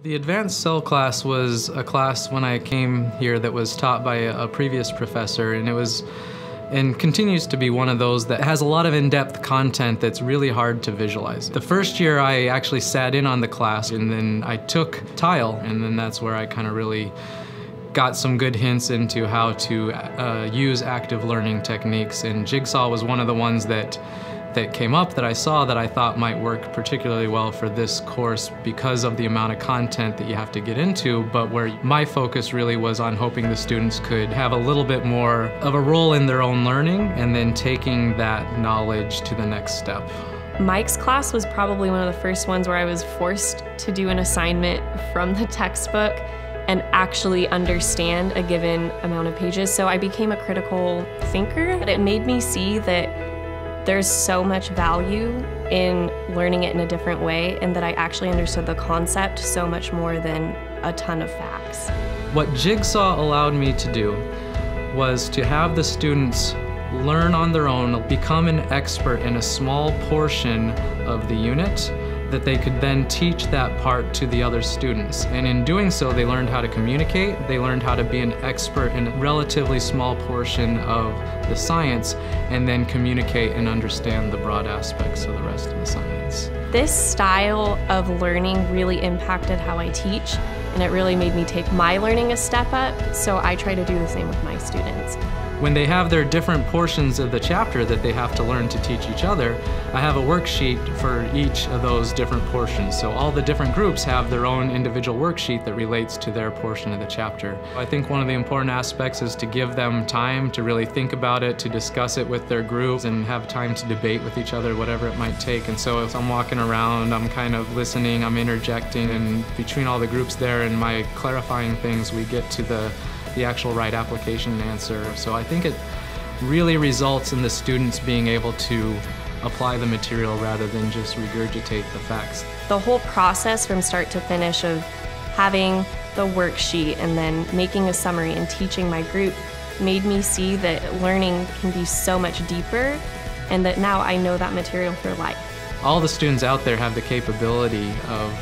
The advanced cell class was a class when I came here that was taught by a previous professor, and it was and continues to be one of those that has a lot of in-depth content that's really hard to visualize. The first year I actually sat in on the class, and then I took tile, and then that's where I kind of really got some good hints into how to use active learning techniques, and Jigsaw was one of the ones that came up that I saw that I thought might work particularly well for this course because of the amount of content that you have to get into, but where my focus really was on hoping the students could have a little bit more of a role in their own learning and then taking that knowledge to the next step. Mike's class was probably one of the first ones where I was forced to do an assignment from the textbook and actually understand a given amount of pages. So I became a critical thinker. It made me see that there's so much value in learning it in a different way, and that I actually understood the concept so much more than a ton of facts. What Jigsaw allowed me to do was to have the students learn on their own, become an expert in a small portion of the unit, that they could then teach that part to the other students. And in doing so, they learned how to communicate, they learned how to be an expert in a relatively small portion of the science, and then communicate and understand the broad aspects of the rest of the science. This style of learning really impacted how I teach, and it really made me take my learning a step up, so I try to do the same with my students. When they have their different portions of the chapter that they have to learn to teach each other, I have a worksheet for each of those different portions. So all the different groups have their own individual worksheet that relates to their portion of the chapter. I think one of the important aspects is to give them time to really think about it, to discuss it with their groups, and have time to debate with each other, whatever it might take. And so if I'm walking around, I'm kind of listening, I'm interjecting, and between all the groups there and my clarifying things, we get to the actual right application and answer. So I think it really results in the students being able to apply the material rather than just regurgitate the facts. The whole process from start to finish of having the worksheet and then making a summary and teaching my group made me see that learning can be so much deeper, and that now I know that material for life. All the students out there have the capability of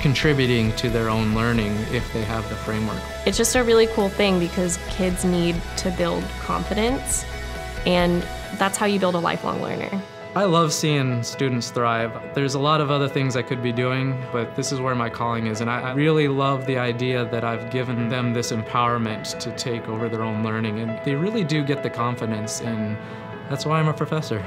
contributing to their own learning if they have the framework. It's just a really cool thing because kids need to build confidence, and that's how you build a lifelong learner. I love seeing students thrive. There's a lot of other things I could be doing, but this is where my calling is, and I really love the idea that I've given them this empowerment to take over their own learning, and they really do get the confidence, and that's why I'm a professor.